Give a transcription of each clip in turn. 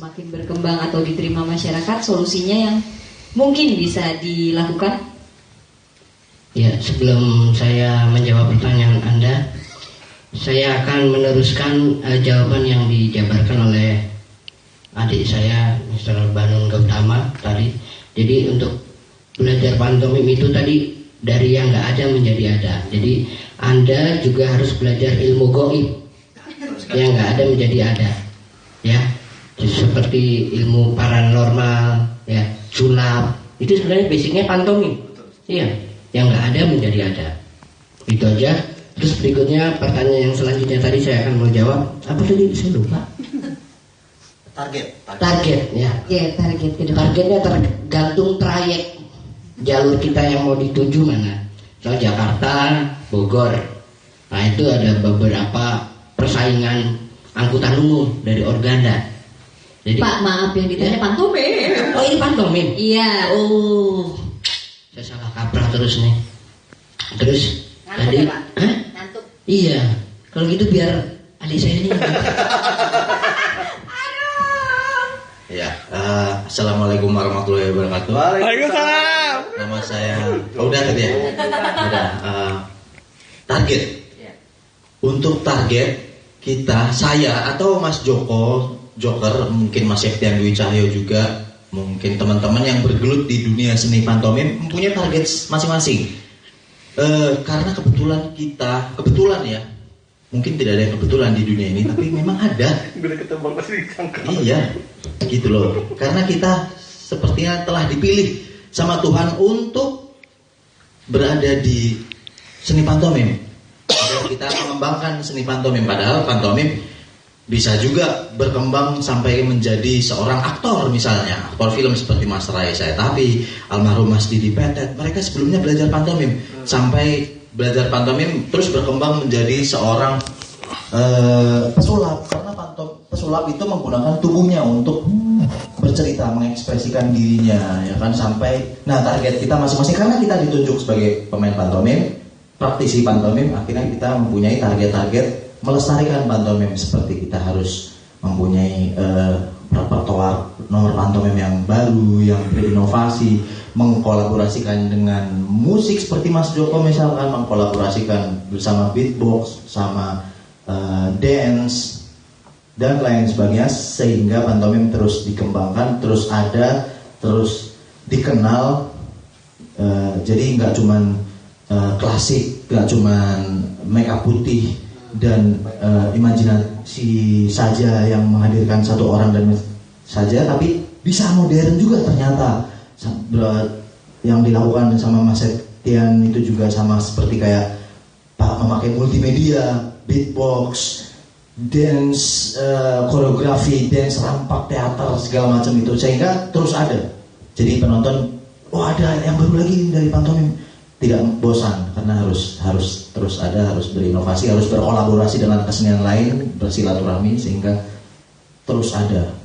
semakin berkembang atau diterima masyarakat, solusinya yang mungkin bisa dilakukan? Ya, sebelum saya menjawab pertanyaan Anda, saya akan meneruskan jawaban yang dijabarkan oleh adik saya, Mr. Banun Gautama tadi. Jadi untuk belajar pantomim itu tadi dari yang nggak ada menjadi ada. Jadi Anda juga harus belajar ilmu gaib yang nggak ada menjadi ada, ya. Seperti ilmu paranormal, ya, sulap. Itu sebenarnya basicnya pantomim. Iya, yang nggak ada menjadi ada. Itu aja. Terus berikutnya pertanyaan yang selanjutnya tadi saya akan menjawab. Apa tadi? Saya lupa. Target, ya. Targetnya tergantung trayek jalur kita yang mau dituju mana. So, Jakarta, Bogor. Nah, itu ada beberapa persaingan angkutan umum dari Organda. Jadi, Pak, maaf yang ditanya pantomim. oh, ini pantomim? Iya. Oh, saya salah kaprah terus nih. Terus Ngantuk tadi, ya, Pak? Ngantuk. Iya. Kalau gitu biar adik saya ini. Ya, assalamualaikum warahmatullahi wabarakatuh. Waalaikumsalam. Nama saya, udah tadi ya. Udah. Target. Untuk target kita, saya atau Mas Joker, mungkin Mas Septian Dwi Cahyo juga, mungkin teman-teman yang bergelut di dunia seni pantomim mempunyai target masing-masing. Karena kebetulan ya. Mungkin tidak ada yang kebetulan di dunia ini, tapi memang ada. Iya, gitu loh. Karena kita sepertinya telah dipilih sama Tuhan untuk berada di seni pantomim. Dan kita mengembangkan seni pantomim. Padahal pantomim bisa juga berkembang sampai menjadi seorang aktor, misalnya aktor film seperti Mas Rai Saetapi, almarhum Mas Didi Petet. Mereka sebelumnya belajar pantomim sampai belajar pantomim terus berkembang menjadi seorang pesulap. Karena pesulap itu menggunakan tubuhnya untuk bercerita, mengekspresikan dirinya, ya kan, sampai target kita masing-masing. Karena kita ditunjuk sebagai pemain pantomim, praktisi pantomim, akhirnya kita mempunyai target-target melestarikan pantomim. Seperti kita harus mempunyai repertoar nomor pantomim yang baru, yang berinovasi, mengkolaborasikan dengan musik seperti Mas Joko misalkan, mengkolaborasikan bersama beatbox, sama dance dan lain sebagainya, sehingga pantomim terus dikembangkan, terus ada, terus dikenal. Jadi nggak cuman klasik, nggak cuman make up putih dan imajinasi saja yang menghadirkan satu orang dan saja, tapi bisa modern juga ternyata. Yang dilakukan sama Mas Septian itu juga sama seperti kayak memakai multimedia, beatbox, dance, koreografi, dance rampak, teater, segala macam itu, sehingga terus ada. Jadi penonton, ada yang baru lagi dari pantomim, tidak bosan karena harus terus ada, harus berinovasi, harus berkolaborasi dengan kesenian lain, bersilaturahmi sehingga terus ada.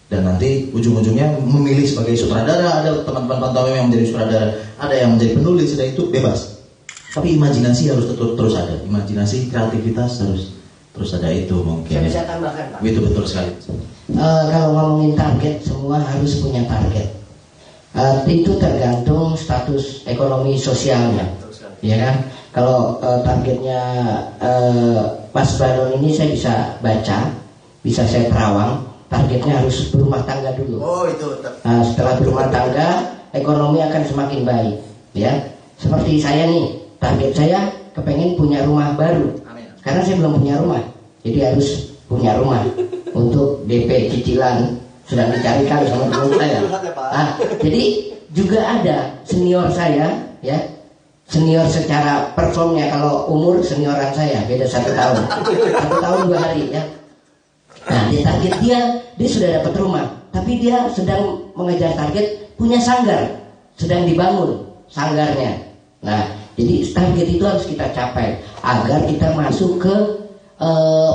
Dan nanti ujung-ujungnya memilih sebagai sutradara, ada teman-teman pantomim yang menjadi sutradara, ada yang menjadi penulis, dan itu bebas. Tapi imajinasi harus terus ada, imajinasi, kreativitas harus terus ada, itu mungkin. Saya bisa tambahkan, Pak. Itu betul sekali. Kalau ngomongin target, semua harus punya target. Itu tergantung status ekonomi sosialnya, ya kan? Kalau targetnya Mas Baron ini saya bisa baca, bisa saya terawang. Targetnya harus berumah tangga dulu. Setelah berumah tangga, ekonomi akan semakin baik, ya. Seperti saya nih, target saya kepengen punya rumah baru. Karena saya belum punya rumah, jadi harus punya rumah. Untuk DP cicilan sedang dicarikan sama teman saya. Jadi juga ada senior saya, ya. Senior secara performnya, kalau umur senioran saya beda 1 tahun, 1 tahun 2 hari, ya. Nah, di target dia sudah dapat rumah, tapi dia sedang mengejar target punya sanggar, sedang dibangun sanggarnya. Nah, jadi target itu harus kita capai agar kita masuk ke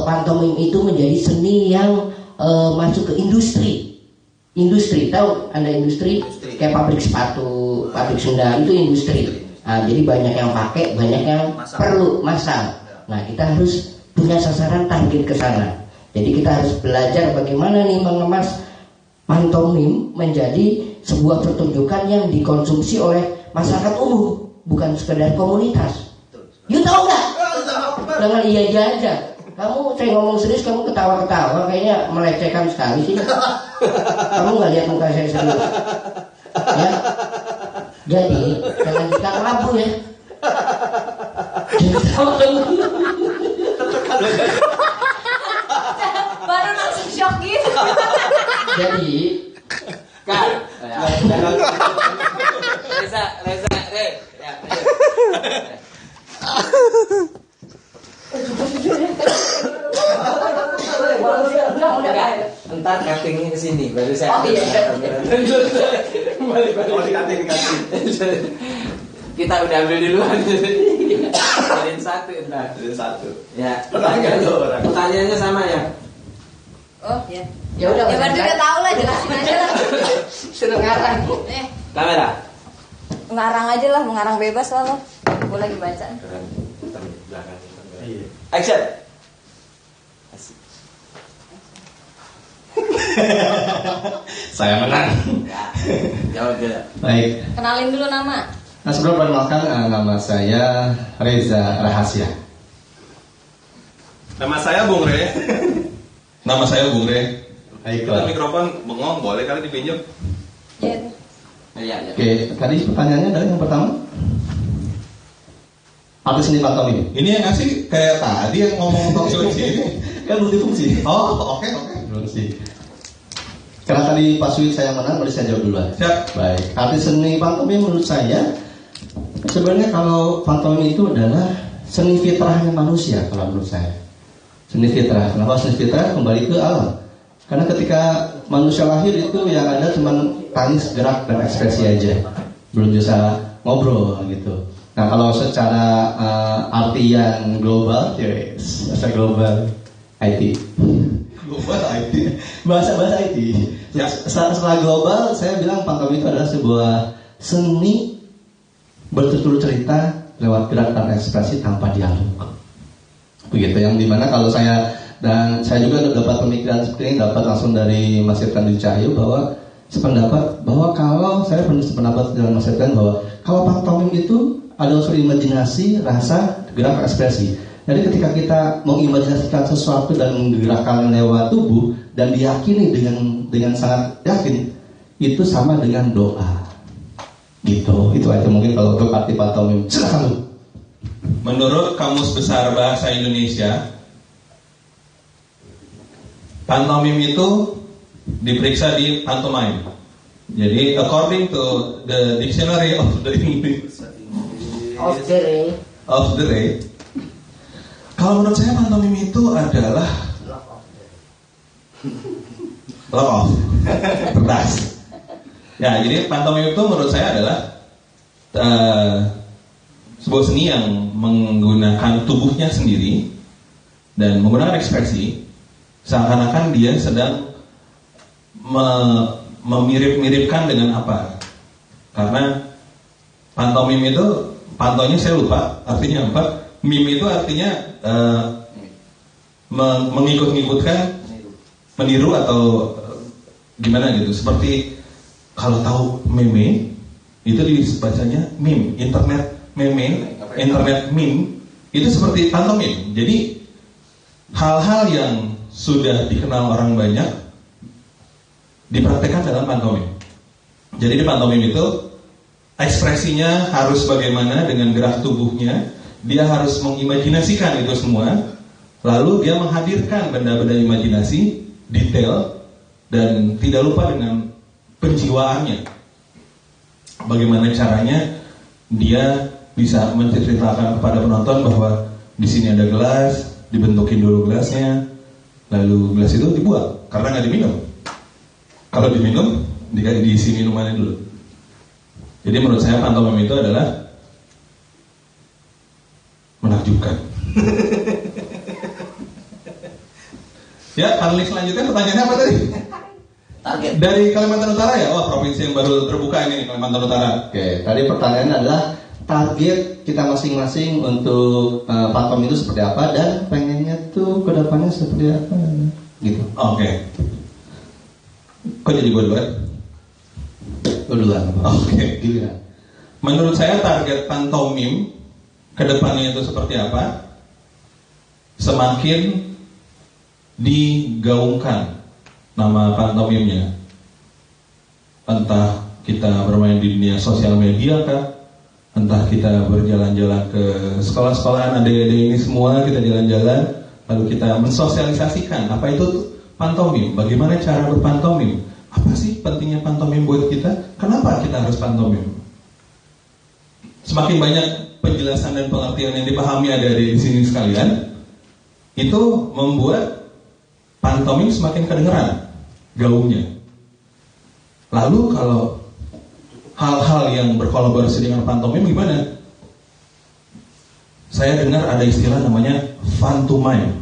pantomim itu menjadi seni yang masuk ke industri. Tahu Anda industri? Kayak pabrik sepatu, pabrik sendal, itu industri. Nah, jadi banyak yang pakai, banyak yang perlu massal. Nah, kita harus punya sasaran target ke sana. Jadi kita harus belajar bagaimana nih mengemas pantomim menjadi sebuah pertunjukan yang dikonsumsi oleh masyarakat umum, bukan sekedar komunitas. You tahu nggak? Jangan iya aja. Kamu saya ngomong serius, kamu ketawa-ketawa, kayaknya melecehkan sekali sih. Kamu nggak lihat muka saya serius? Ya. Jadi jangan kita kelabu ya. Baru langsung shock gitu. Jadi kan Reza ya. Entar cuttingnya ke sini baru saya. Oh iya. Balik. Kita udah ambil duluan. Jadiin satu entar. Ya. Pertanyaannya sama ya. Oh iya. ya udah. Ya baru udah tahu lah, jelasin aja lah. Seneng ngarang. Kamera. Ngarang aja lah, mengarang bebas lah lo. Gue lagi baca. Action. Saya menang. Ya. Jawab dulu. Baik. Kenalin dulu nama. Nah, sebelum perkenalkan, nama saya Reza Rahasia. Nama saya Bung Re. Nama saya Bung Re. Kita Baiklah. mikrofon bengong, boleh kali dipinjam? Iya. Iya. Oke, tadi pertanyaannya adalah yang pertama. Arti seni pantomim. Ini yang ngasih kayak tadi yang ngomong talk show di sini. Kan multifungsi. Oh, oke. Fungsi. Karena tadi Pak Suit saya menang, boleh saya jawab duluan. Siap. Baik. Arti seni pantomim menurut saya, sebenarnya kalau pantomim itu adalah seni fitrahnya manusia kalau menurut saya. Seni fitrah. Kenapa seni fitrah? Kembali ke alam. Karena ketika manusia lahir itu yang ada cuma tangis, gerak, dan ekspresi aja. Belum bisa ngobrol gitu. Nah kalau secara artian global, bahasa global IT. Global IT. Bahasa IT. Ya. Setelah global, saya bilang pantomim itu adalah sebuah seni bertutur cerita lewat gerak dan ekspresi tanpa dialog. Begitu, yang dimana kalau saya dan saya juga dapat pemikiran seperti ini, dapat langsung dari Mas Irfan Dwi Cahyo bahwa sependapat bahwa kalau saya sependapat dengan Mas Irfan bahwa kalau pantomim itu ada unsur imajinasi, rasa, gerak, ekspresi. Jadi ketika kita mengimajinasikan sesuatu dan menggerakkan lewat tubuh dan diyakini dengan sangat yakin, itu sama dengan doa. Gitu. Itu aja mungkin kalau untuk arti pantomim. Silakan. Menurut Kamus Besar Bahasa Indonesia, pantomim itu diperiksa di pantomime. Jadi according to the dictionary of the English of the Ray, kalau menurut saya pantomim itu adalah lock off, bebas. Ya, jadi pantomim itu menurut saya adalah sebuah seni yang menggunakan tubuhnya sendiri dan menggunakan ekspresi seakan-akan dia sedang memirip-miripkan dengan apa. Karena pantomim itu, pantonya saya lupa artinya apa. Mim itu artinya mengikut-ngikutkan, meniru atau gimana gitu. Seperti kalau tahu meme itu dibacanya meme, internet meme, internet meme itu seperti pantomim. Jadi hal-hal yang sudah dikenal orang banyak dipraktekkan dalam pantomim. Jadi di pantomim itu ekspresinya harus bagaimana dengan gerak tubuhnya. Dia harus mengimajinasikan itu semua, lalu dia menghadirkan benda-benda imajinasi, detail, dan tidak lupa dengan penjiwaannya. Bagaimana caranya dia bisa menceritakan kepada penonton bahwa di sini ada gelas, dibentukin dulu gelasnya, lalu gelas itu dibuang karena nggak diminum. Kalau diminum, diisi minumannya dulu. Jadi menurut saya pantomim itu adalah menakjubkan. Ya, panelis selanjutnya pertanyaannya apa tadi? Target. Dari Kalimantan Utara ya? Wah, provinsi yang baru terbuka ini, Kalimantan Utara. Oke, tadi pertanyaannya adalah target kita masing-masing untuk pantomim itu seperti apa dan pengennya tuh kedepannya seperti apa, gitu. Oke. Kok jadi gue duluan? Duluan. Oke. Gila. Menurut saya target pantomim kedepannya itu seperti apa? Semakin digaungkan nama pantomimnya, entah kita bermain di dunia sosial media kah, entah kita berjalan-jalan ke sekolah-sekolahan, adik-adik ini semua kita jalan-jalan, lalu kita mensosialisasikan apa itu pantomim, bagaimana cara berpantomim, apa sih pentingnya pantomim buat kita, kenapa kita harus pantomim. Semakin banyak penjelasan dan pengertian yang dipahami adik-adik di sini sekalian, itu membuat pantomim semakin kedengeran gaungnya. Lalu kalau hal-hal yang berkolaborasi dengan pantomim gimana? Saya dengar ada istilah namanya pantomime.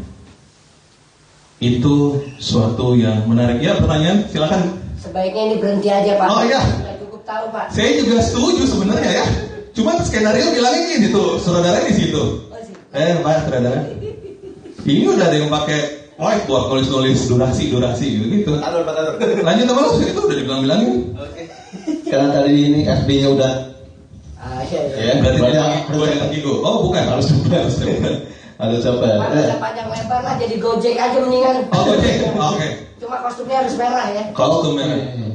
Itu suatu yang menarik. Ya, pertanyaan silakan. Sebaiknya ini berhenti aja, Pak. Oh iya. Sudah cukup tahu, Pak. Saya juga setuju sebenarnya ya. Cuma skenario bilangnya gini tuh, saudara di situ. Pak, saudara. Ini udah ada yang pakai whiteboard nulis-nulis durasi gitu. Lanjut sama lu, itu udah dibilang-bilangin. Oke. Karena tadi ini FB-nya udah Iya. Berarti banyak dia gigo. Oh, bukan, harus harus coba. Pak, bisa panjang lebar lah, jadi Gojek aja mendingan. Oh, oke. Cuma kostumnya harus merah ya. Kostumnya.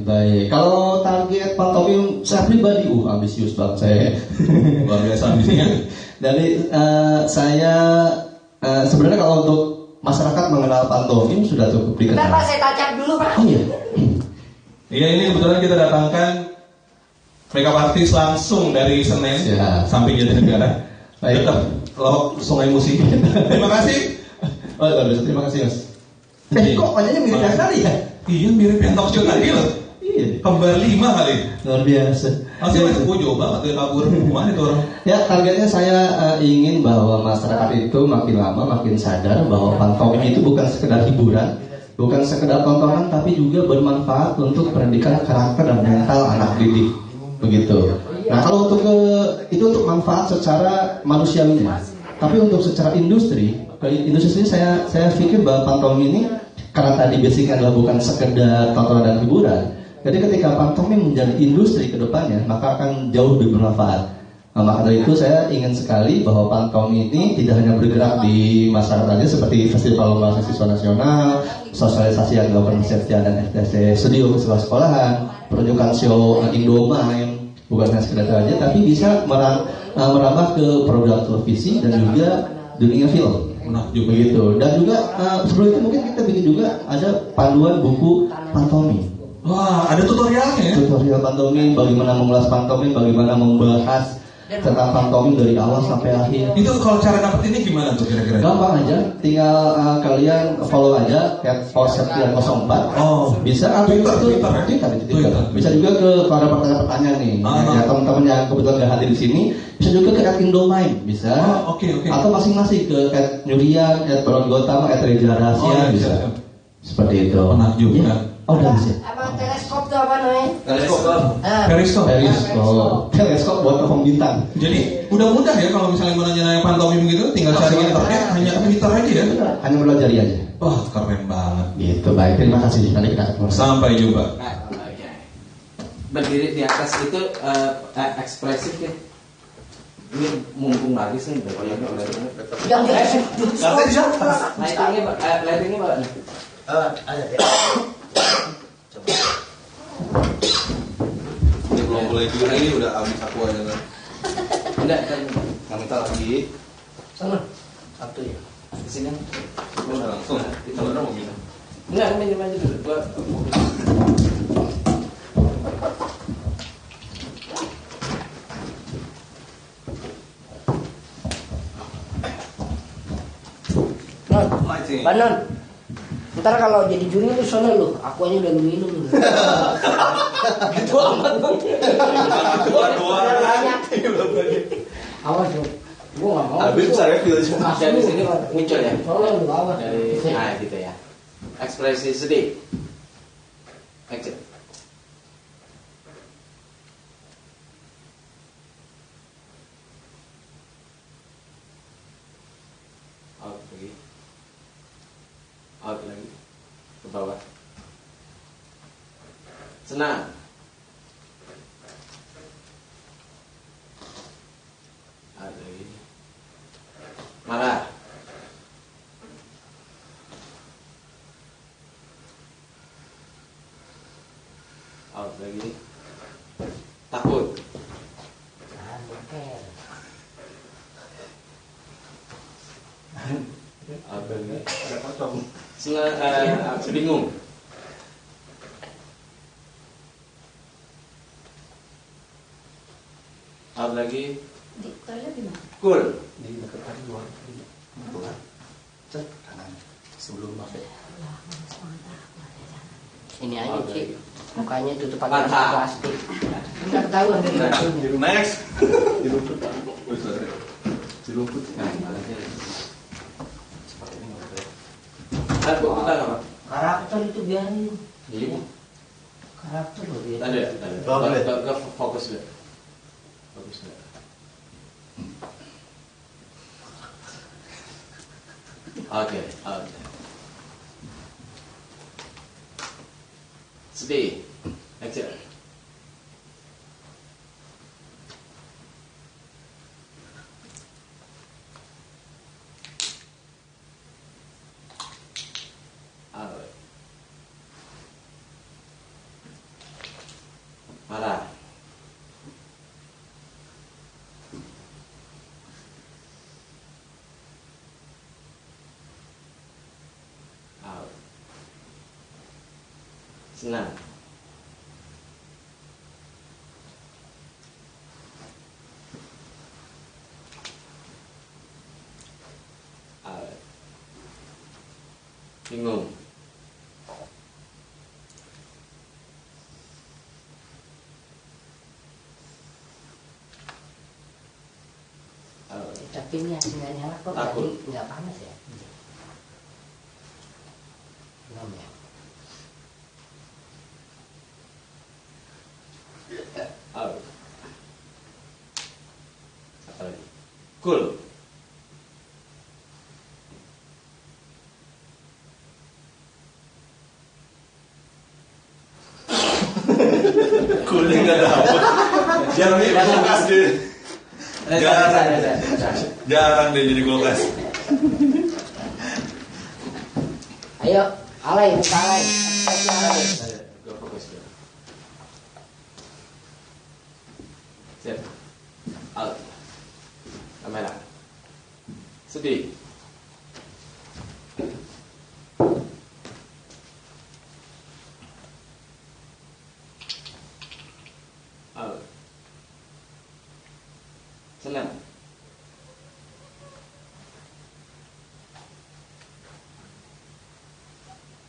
Baik. Kalau target pantomim saya pribadi, ambisius banget saya. Luar biasa ambisinya. Jadi saya sebenarnya kalau untuk masyarakat mengenal pantomim sudah cukup Bentar, dikenal. Pak, saya tacap dulu, Pak. Oh iya. Iya, ini kebetulan kita datangkan makeup artist langsung dari Senen Siap. samping Jatinegara. Baik. Dekat Loh Sungai Musi. Terima kasih. Oh, bagus. Terima kasih, Mas. Kok wajahnya mirip sekali ya? Iya, mirip yang talk show tadi loh. Iya. Kembar 5 kali. Luar biasa. Masih jauh banget tuh kabur. Kemana itu orang? Ya, targetnya saya ingin bahwa masyarakat itu makin lama makin sadar bahwa pantomim itu bukan sekedar hiburan, bukan sekedar tontonan, tapi juga bermanfaat untuk pendidikan karakter dan mental anak didik. Begitu. Nah, kalau untuk itu untuk manfaat secara manusiawinya, tapi untuk secara industri ini saya pikir bahwa pantomim ini karena tadi basicnya adalah bukan sekedar tontonan dan hiburan. Jadi ketika pantomim menjadi industri ke depannya, maka akan jauh lebih bermanfaat. Nah, maka dari itu saya ingin sekali bahwa pantomim ini tidak hanya bergerak di masyarakat saja seperti festival lomba siswa nasional, sosialisasi yang dilakukan Setja dan FTC Studio sekolah-sekolahan, pertunjukan show Indomine, bukan hanya sekedar saja, tapi bisa merambah ke program televisi dan juga dunia film. Begitu. Dan juga sebelum itu mungkin kita bikin juga ada panduan buku pantomim. Wah, ada tutorialnya ya? Tutorial pantomim, bagaimana mengulas pantomim, bagaimana membahas tentang pantomim dari awal sampai akhir. Itu kalau cara dapet ini gimana tuh kira-kira? Gampang aja, tinggal kalian follow aja @Septian04. Oh, bisa Twitter. Bisa juga ke kalau ada pertanyaan-pertanyaan nih. Ya, teman-teman yang kebetulan nggak hadir di sini, bisa juga ke @Indomine, bisa. Oh, oke. Atau masing-masing ke @Nurian, @Baron Gotama, @Reza Rahasia, bisa. Seperti itu. Pernah juga. Ya. Oh, udah bisa. Apa teleskop tuh apa namanya? Teleskop buat telepon bintang. Jadi udah mudah ya kalau misalnya mau nanya pantomim gitu, tinggal cari internet, hanya ke Twitter aja ya. Hanya belajar aja. Wah, keren banget. Gitu, baik. Terima kasih. Nanti kita ketemu. Sampai jumpa. Berdiri di atas itu ekspresif ya. Ini mumpung lagi sih, Yang lightingnya Pak. ada ya. Ini belum mulai juga, ini udah habis aku aja kan. Enggak kan Nggak minta lagi. Sana. Satu ya. di sini. Udah langsung. Kita udah mau minum. Enggak, minum aja dulu. Gua Banon. Ntar kalau jadi juri lu sono lu, aku aja udah minum lu. Gitu amat bang. Awas lu. Gua nggak mau. Habis saya feel cuma. dari sini muncul ya. Sono lu awas. Dari gitu ya. Ekspresi sedih. Action. Out lagi. Out lagi. Ke bawah. Senang. Out lagi. Marah. Out lagi. Takut. Out lagi. Ada potong. Bingung. Out lagi. Di toilet di mana? Cool. Di dekat tadi luar di bukan cek kanan sebelum masuk. Ini aja Out Cik, lagi. mukanya tutup pakai Mata. plastik. Enggak tahu dari itunya. Next. Dirumput. Oh, sorry. Dirumput. Aku apa? Karakter itu biarin. Iya. Karakter loh dia. Tadi ya. Gak fokus deh. Fokus deh. Oke. Sedih. Action. Out. Marah. Out. Senang. Out. Bingung. Out. Tapi ini hasilnya nyala kok Takut. jadi nggak panas ya? Belum ya? Out. Apa lagi? Cool. Kulnya nggak dapet. Jarang nih kulkas deh. Jarang deh jadi kulkas. Ayo, alay, buka alay. Gue fokus dulu. Siap. Out. Kamera. Sedih. Out. Senang.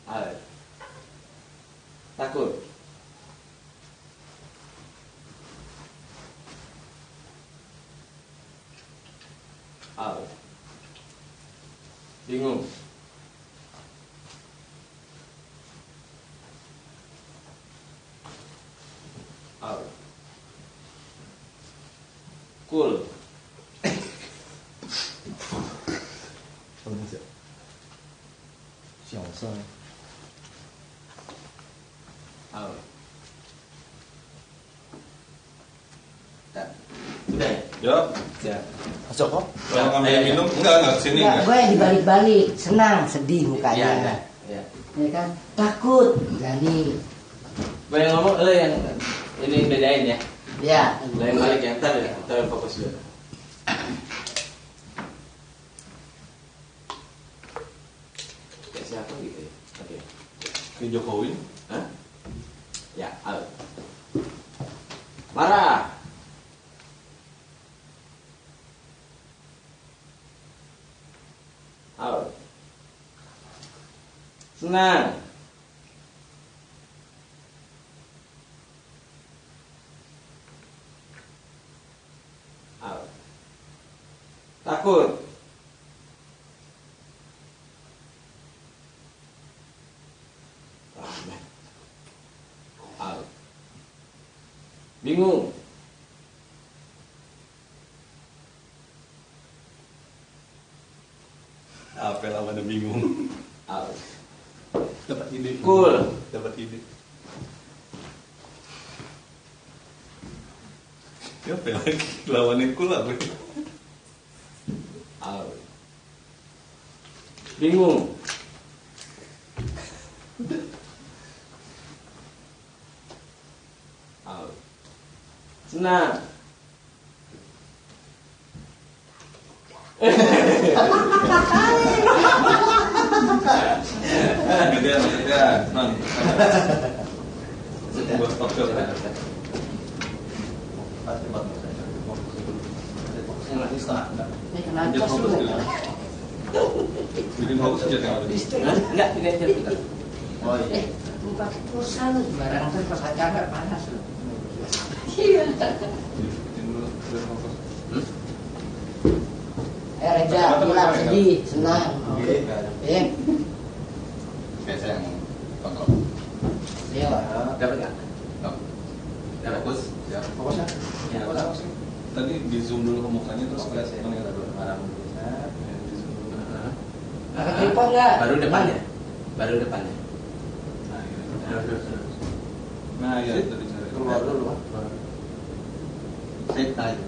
Out. Takut. Out. Bingung. Out. Cool. Out. Sudah ya? Yo, Siap. masuk kok. Kalau ngambil minum, enggak kesini Enggak, enggak. gue yang dibalik-balik, senang, sedih Iya, mukanya. iya. Ya kan? Takut, berani. Gue yang ngomong, lo yang ini bedain ya. Ya. Lo yang balik ya, ntar fokus dulu. Kayak siapa gitu ya? Oke. Kayak Jokowi. Hah? Ya, out. Marah. Out. Senang. Out. Takut. Out. Bingung. Apa lawannya bingung. Out. Dapat ide. Cool. Dapat ide. Ya apa lagi? Lawanin kula gue. Bingung. Senang. Maksudnya, non. Buat stop job ya. Ini kenapa Jadi fokus sih? dulu. Bikin fokus aja tengok. Enggak, ini aja bentar. Oh iya. Buka pulsa lu sembarangan kan pas acara panas lu. Iya. Bikin dulu, biar fokus. Reza, bilang sedih, senang. Iya. Kayak saya yang kontrol. Iya. Dapat enggak? Dapat. Fokus. Ya, fokus ya. Ya, fokus. Tadi di zoom dulu ke mukanya terus lihat mengingat dulu. Pakai tripod nggak? Baru depannya. Baru depannya. Nah, ya tadi cari. Keluar dulu. Sip aja.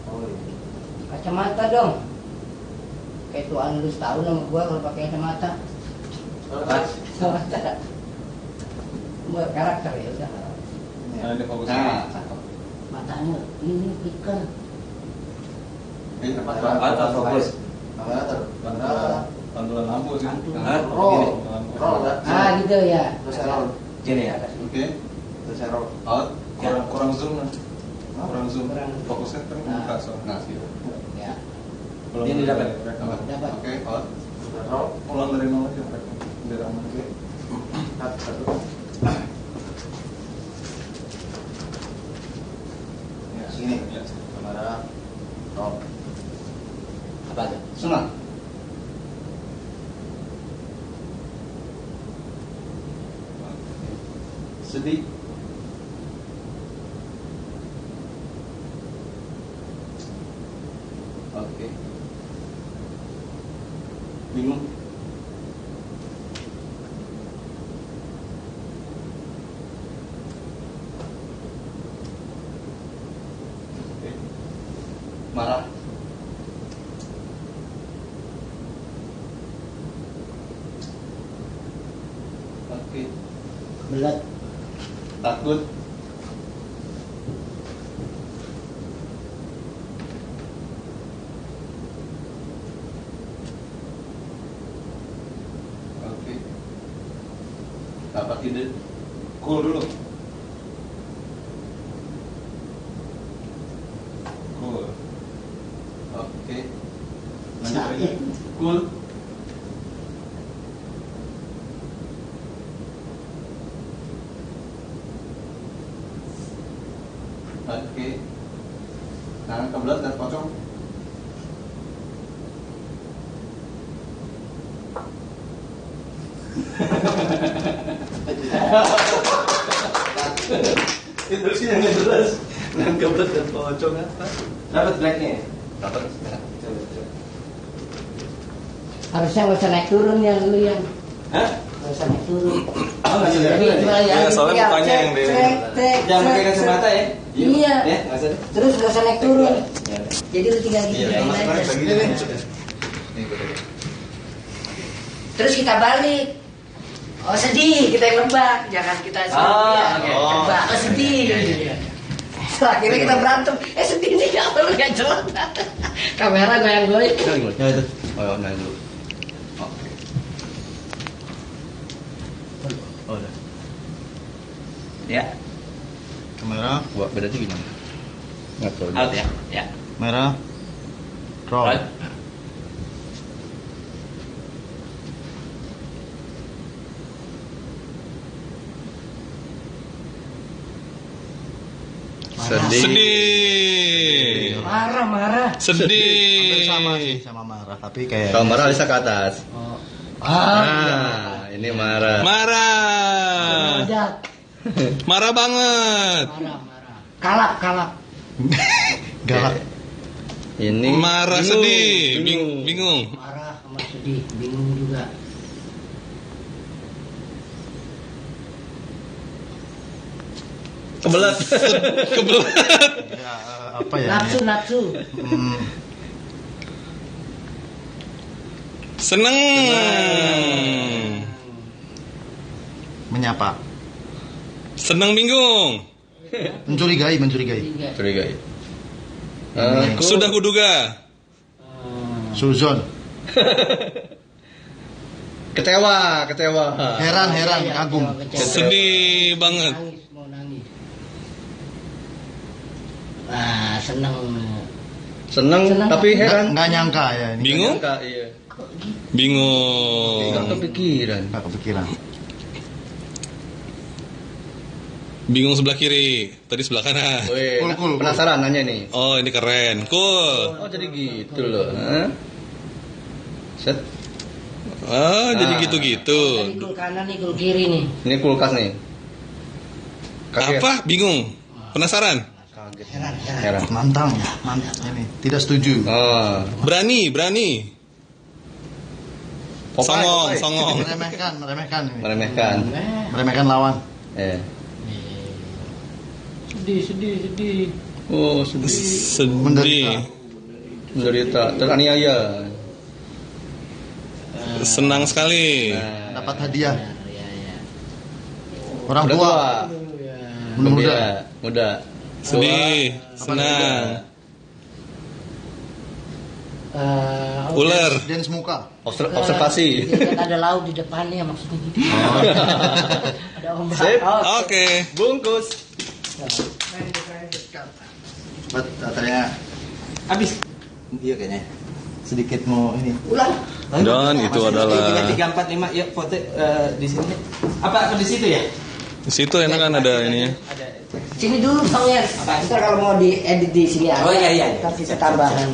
Oh iya. Kacamata dong. Kayak tuan lu setahun sama gua kalau pakai kacamata. Kacamata. Buat karakter ya udah. Nah, ini fokus. Nah, cakep. Matanya ini ikan. Ini Atau fokus. Pantulan lampu sih. Roll. Ah gitu ya. Gini ya. Oke. Terus roll out. Kurang zoom lah. Kurang zoom. Kurang. Fokusnya kan Nah. muka soalnya. Nah, gitu. Ya. Belum Ini dapat. Dapat. Oke, out. Ulang dari nol aja. Biar aman. Ya, Sini. Ya. Kamera. Roll. Apa aja? Senang. Sedih. Oke. Bingung. Oke. Marah. Oke. Belat. Takut. Oke. Dapat ide. Cool dulu. Cool. Oke. Lanjut lagi. Sakit. Cool. Oke. Tangan kebelat dan pocong. Itu sih yang jelas. Tangan kebelat dan pocong apa? Dapat blacknya. Dapat. Harusnya nggak usah naik turun ya lu yang. Hah? Nggak usah naik turun. Oh, nggak usah Jadi naik turun cuma ya? Ya, soalnya mukanya yang di- Jangan pakai kacamata ya. Iya. Ya, nggak usah. Terus nggak usah naik turun. Ya. Jadi lu tinggal Iya, gini kalau sekarang aja. begini maksudnya. Ini gue. Terus kita balik. Oh sedih, kita yang lebak, jangan kita sedih. Ah, oke. Lebak, oh sedih. Setelah akhirnya kita berantem, sedih nih kalau lu nggak jelas. Kamera goyang-goyang. Ya itu. Oh, nah dulu. Oke. Oh, udah. Ya. Kamera, buat bedanya gimana? Nggak tahu. Out ya. Ya. Merah. Roll. Right. Sedih. Marah. Sedih. Hampir sama sih sama marah, tapi kayak Kalau marah bisa ke atas. ah, Nah, ini marah. Marah. Meledak. Marah banget. Marah. Kalap. galak. Ini Marah bingung, sedih. bingung. Bingung. Marah sama sedih, bingung juga. Kebelet. Kebelet. Ya, apa ya? Nafsu. Seneng. Menyapa. Seneng bingung. Mencurigai. Curigai. Sudah kuduga. Suzon. Kecewa. Heran, kagum. Sedih banget. Mau nangis. Wah, seneng Tapi heran. Nggak nyangka ya ini. Bingung? Iya. Bingung. Nggak kepikiran. Bingung sebelah kiri, tadi sebelah kanan. Cool. Penasaran nanya nih. Oh, ini keren. Cool. Oh, jadi gitu loh. Set. Oh, jadi gitu-gitu. Ini kul kanan nih, kul kiri nih. Ini kulkas nih. Kaget. Apa? Bingung? Penasaran? Kaget. Heran. Mantap ini. Tidak setuju. Oh. Berani. Songong. Meremehkan ini. Meremehkan lawan. Sedih. Oh, sedih. Menderita. Teraniaya. Senang sekali. Dapat hadiah. Orang Udah tua. Muda. Sedih. Senang. Ular. Dance muka. Observasi. Ada laut di depannya maksudnya gitu. Ada ombak. Sip. Oke. Bungkus. Baterainya Habis. iya kayaknya. Sedikit mau ini. Ulang. Dan itu adalah 3, 4, 5 ya foto di sini. Apa di situ ya? di situ enak kan ada ininya. Ada. Sini dulu Bang ya. Ntar kalau mau diedit di sini aja. Oh iya. Ntar sisa tambahan.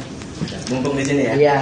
Mumpung di sini ya. Iya.